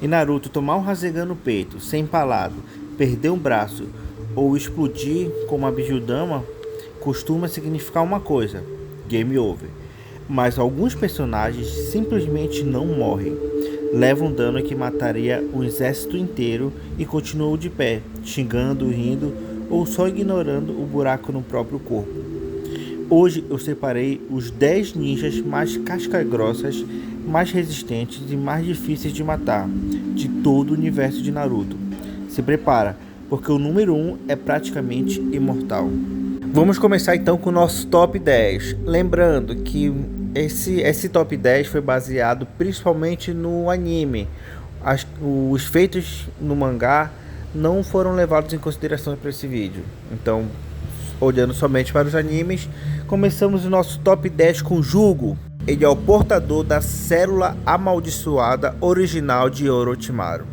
E Naruto tomar um Rasengan no peito, ser empalado, perder um braço ou explodir como a Bijudama costuma significar uma coisa: game over. Mas alguns personagens simplesmente não morrem, levam um dano que mataria um exército inteiro e continuam de pé, xingando, rindo ou só ignorando o buraco no próprio corpo. Hoje eu separei os 10 ninjas mais casca-grossas, mais resistentes e mais difíceis de matar de todo o universo de Naruto. Se prepara, porque o número 1 é praticamente imortal. Vamos começar então com o nosso top 10. Lembrando que esse top 10 foi baseado principalmente no anime. Os feitos no mangá não foram levados em consideração para esse vídeo. Então, olhando somente para os animes, começamos o nosso top 10 com Jugo. Ele é o portador da célula amaldiçoada original de Orochimaru,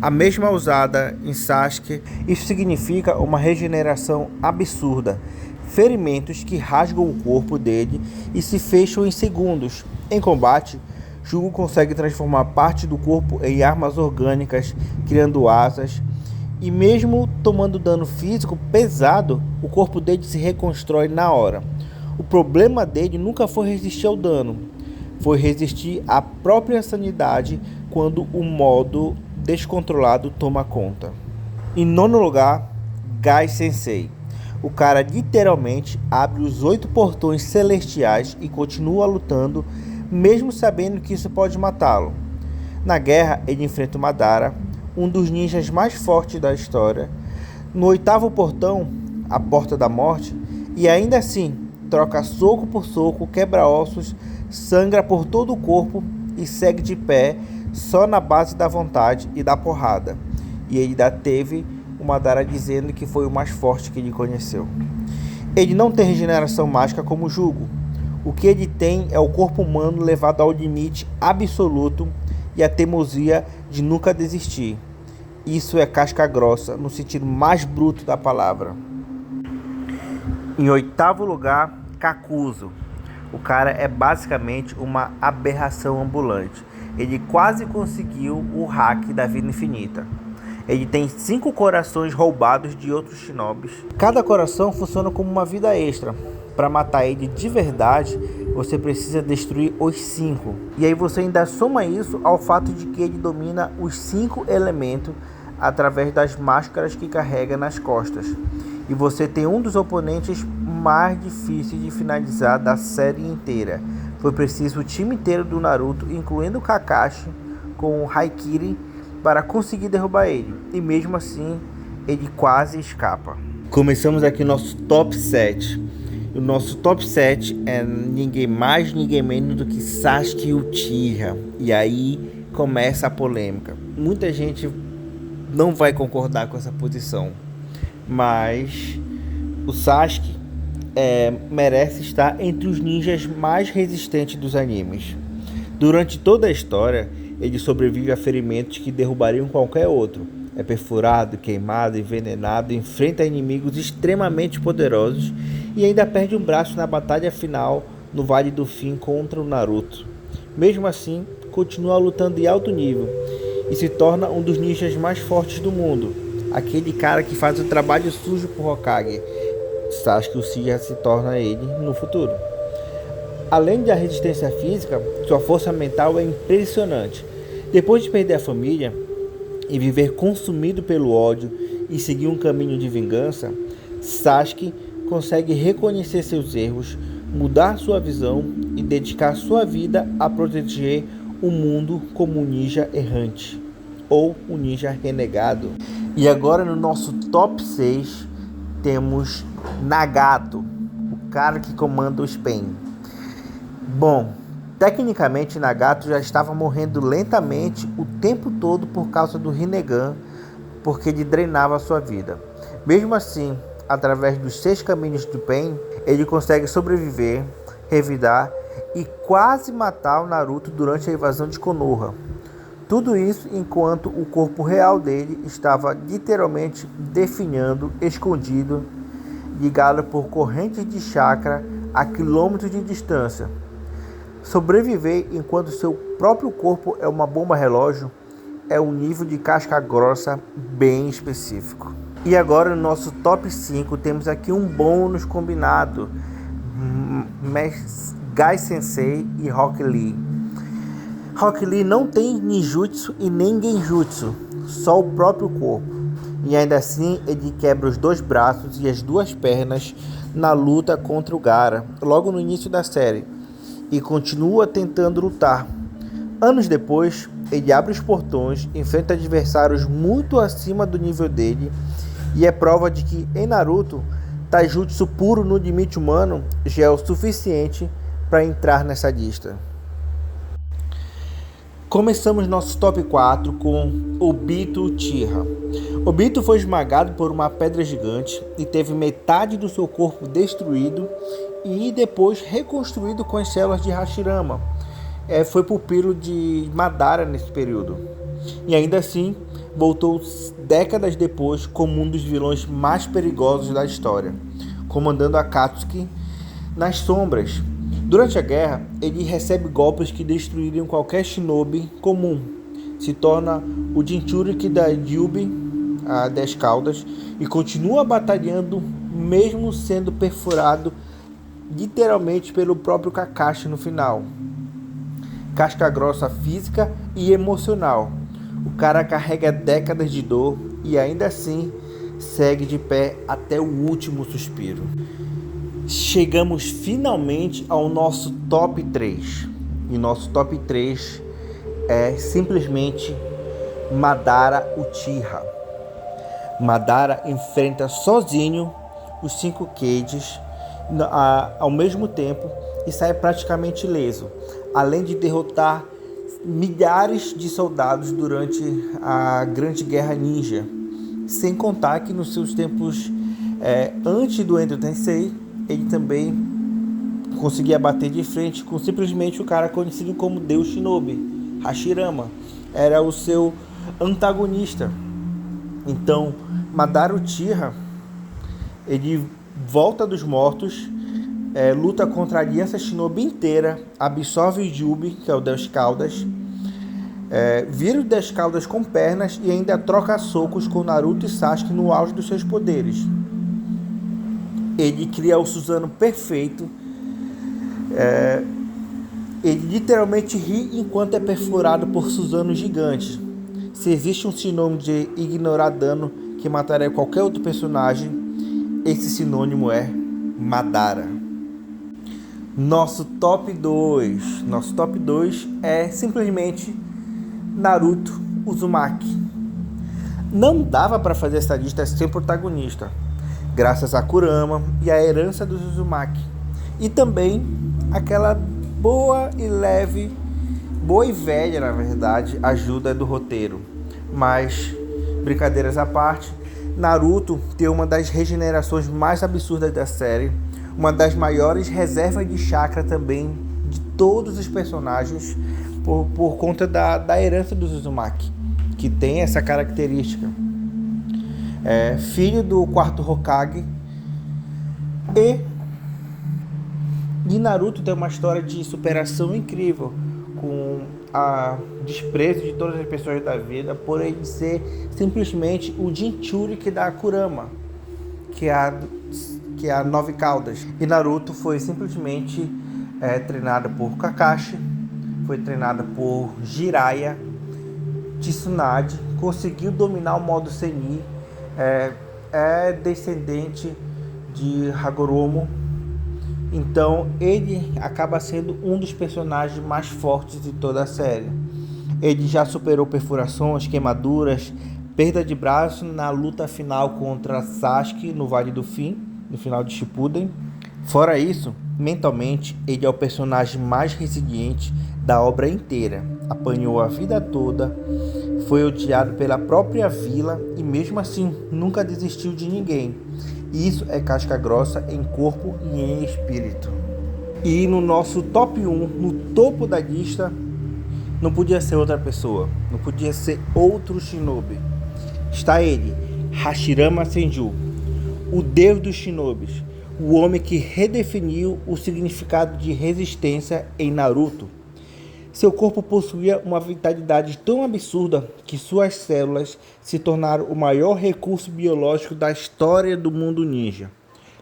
a mesma usada em Sasuke. Isso significa uma regeneração absurda, ferimentos que rasgam o corpo dele e se fecham em segundos. Em combate, Jugo consegue transformar parte do corpo em armas orgânicas, criando asas, e mesmo tomando dano físico pesado, o corpo dele se reconstrói na hora. O problema dele nunca foi resistir ao dano, foi resistir à própria sanidade quando o modo descontrolado toma conta. Em nono lugar, Gai Sensei. O cara literalmente abre os 8 portões celestiais e continua lutando, mesmo sabendo que isso pode matá-lo. Na guerra, ele enfrenta o Madara, um dos ninjas mais fortes da história, no 8º portão, a Porta da Morte, e ainda assim troca soco por soco, quebra ossos, sangra por todo o corpo e segue de pé só na base da vontade e da porrada. E ele ainda teve o Madara dizendo que foi o mais forte que ele conheceu. Ele não tem regeneração mágica como Jugo. O que ele tem é o corpo humano levado ao limite absoluto e a teimosia de nunca desistir. Isso é casca grossa, no sentido mais bruto da palavra. Em 8º lugar, Kakuzu. O cara é basicamente uma aberração ambulante. Ele quase conseguiu o hack da vida infinita. Ele tem 5 corações roubados de outros shinobis. Cada coração funciona como uma vida extra. Para matar ele de verdade, você precisa destruir os 5. E aí você ainda soma isso ao fato de que ele domina os 5 elementos através das máscaras que carrega nas costas. E você tem um dos oponentes mais difíceis de finalizar da série inteira. Foi preciso o time inteiro do Naruto, incluindo o Kakashi, com o Haikiri, para conseguir derrubar ele. E mesmo assim, ele quase escapa. Começamos aqui o nosso top 7. O nosso top 7 é ninguém mais, ninguém menos do que Sasuke Uchiha. E aí começa a polêmica. Muita gente não vai concordar com essa posição, mas o Sasuke merece estar entre os ninjas mais resistentes dos animes. Durante toda a história, ele sobrevive a ferimentos que derrubariam qualquer outro. É perfurado, queimado, envenenado, enfrenta inimigos extremamente poderosos e ainda perde um braço na batalha final no Vale do Fim contra o Naruto. Mesmo assim, continua lutando em alto nível e se torna um dos ninjas mais fortes do mundo. Aquele cara que faz o trabalho sujo pro Hokage. Sasuke Uchiha se torna ele no futuro. Além da resistência física, sua força mental é impressionante. Depois de perder a família e viver consumido pelo ódio e seguir um caminho de vingança, Sasuke consegue reconhecer seus erros, mudar sua visão e dedicar sua vida a proteger o mundo como um ninja errante ou um ninja renegado. E agora no nosso top 6 temos Nagato, o cara que comanda os Pain. Bom, tecnicamente Nagato já estava morrendo lentamente o tempo todo por causa do Rinnegan, porque ele drenava a sua vida. Mesmo assim, através dos 6 caminhos do Pain, ele consegue sobreviver, revidar e quase matar o Naruto durante a invasão de Konoha. Tudo isso enquanto o corpo real dele estava literalmente definhando, escondido, ligado por correntes de chakra a quilômetros de distância. Sobreviver enquanto seu próprio corpo é uma bomba relógio é um nível de casca grossa bem específico. E agora no nosso top 5 temos aqui um bônus combinado. Gai Sensei e Rock Lee. Rock Lee não tem ninjutsu e nem genjutsu, só o próprio corpo. E ainda assim ele quebra os 2 braços e as 2 pernas na luta contra o Gaara, logo no início da série, e continua tentando lutar. Anos depois, ele abre os portões, enfrenta adversários muito acima do nível dele, e é prova de que em Naruto, taijutsu puro no limite humano já é o suficiente para entrar nessa lista. Começamos nosso top 4 com Obito Uchiha. Obito foi esmagado por uma pedra gigante e teve metade do seu corpo destruído e depois reconstruído com as células de Hashirama. Foi pupilo de Madara nesse período. E ainda assim, voltou décadas depois como um dos vilões mais perigosos da história, comandando Akatsuki nas sombras. Durante a guerra, ele recebe golpes que destruiriam qualquer shinobi comum. Se torna o Jinchuriki da Kyuubi, a 10 caudas, e continua batalhando mesmo sendo perfurado literalmente pelo próprio Kakashi no final. Casca grossa física e emocional. O cara carrega décadas de dor e ainda assim segue de pé até o último suspiro. Chegamos finalmente ao nosso top 3. E nosso top 3 é simplesmente Madara Uchiha. Madara enfrenta sozinho os 5 Kages ao mesmo tempo e sai praticamente ileso, além de derrotar milhares de soldados durante a Grande Guerra Ninja. Sem contar que nos seus tempos antes do Endo Tensei, ele também conseguia bater de frente com simplesmente o cara conhecido como Deus Shinobi, Hashirama. Era o seu antagonista. Então, Madara Uchiha, ele volta dos mortos, luta contra a aliança Shinobi inteira, absorve o Kyuubi, que é o Deus Caudas, vira o Deus Caudas com pernas e ainda troca socos com Naruto e Sasuke no auge dos seus poderes. Ele cria o Susanoo perfeito. Ele literalmente ri enquanto é perfurado por Susanos gigantes. Se existe um sinônimo de ignorar dano que mataria qualquer outro personagem, esse sinônimo é Madara. Nosso top 2 é simplesmente Naruto Uzumaki. Não dava para fazer essa lista sem protagonista, graças a Kurama e a herança dos Uzumaki. E também aquela boa e velha, na verdade, ajuda do roteiro. Mas, brincadeiras à parte, Naruto tem uma das regenerações mais absurdas da série, uma das maiores reservas de chakra também de todos os personagens, por conta da herança dos Uzumaki, que tem essa característica. Filho do 4º Hokage, e Naruto tem uma história de superação incrível, com a desprezo de todas as pessoas da vida por ele ser simplesmente o Jinchuriki da Kurama, que é a 9 caudas. E Naruto foi simplesmente treinado por Kakashi, foi treinado por Jiraiya, Tsunade, conseguiu dominar o modo Sennin, é descendente de Hagoromo. Então ele acaba sendo um dos personagens mais fortes de toda a série. Ele já superou perfurações, queimaduras, perda de braço na luta final contra Sasuke no Vale do Fim, no final de Shippuden. Fora isso, mentalmente ele é o personagem mais resiliente da obra inteira. Apanhou a vida toda, foi odiado pela própria vila e mesmo assim nunca desistiu de ninguém. Isso é casca grossa em corpo e em espírito. E no nosso top 1, no topo da lista, não podia ser outra pessoa, não podia ser outro shinobi. Está ele, Hashirama Senju, o deus dos shinobis, o homem que redefiniu o significado de resistência em Naruto. Seu corpo possuía uma vitalidade tão absurda que suas células se tornaram o maior recurso biológico da história do mundo ninja.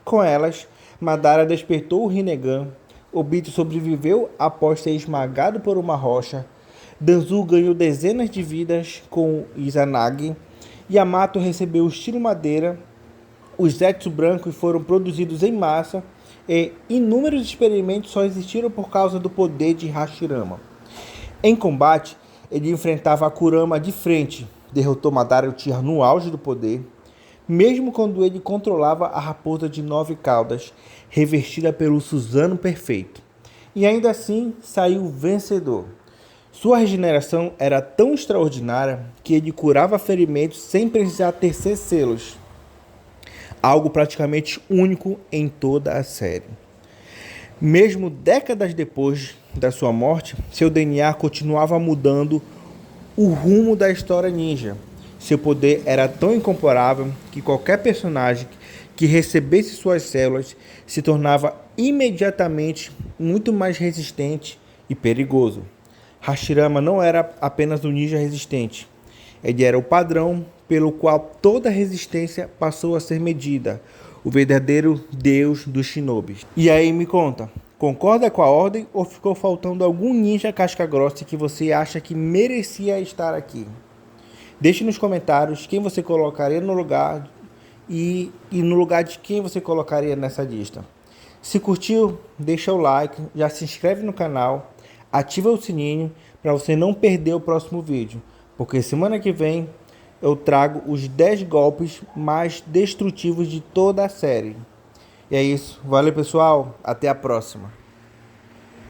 Com elas, Madara despertou o Rinnegan, Obito sobreviveu após ser esmagado por uma rocha, Danzo ganhou dezenas de vidas com o Izanagi, Yamato recebeu o estilo madeira, os Zetsu brancos foram produzidos em massa e inúmeros experimentos só existiram por causa do poder de Hashirama. Em combate, ele enfrentava a Kurama de frente, derrotou Madara Uchiha no auge do poder, mesmo quando ele controlava a raposa de 9 caudas, revestida pelo Susanoo perfeito. E ainda assim, saiu vencedor. Sua regeneração era tão extraordinária que ele curava ferimentos sem precisar tecer selos, algo praticamente único em toda a série. Mesmo décadas depois da sua morte, seu DNA continuava mudando o rumo da história ninja. Seu poder era tão incomparável que qualquer personagem que recebesse suas células se tornava imediatamente muito mais resistente e perigoso. Hashirama não era apenas um ninja resistente, ele era o padrão pelo qual toda resistência passou a ser medida, o verdadeiro deus dos shinobis. E aí me conta, concorda com a ordem ou ficou faltando algum ninja casca-grossa que você acha que merecia estar aqui? Deixe nos comentários quem você colocaria no lugar e no lugar de quem você colocaria nessa lista. Se curtiu, deixa o like, já se inscreve no canal, ativa o sininho para você não perder o próximo vídeo, porque semana que vem eu trago os 10 golpes mais destrutivos de toda a série. E é isso, valeu pessoal, até a próxima.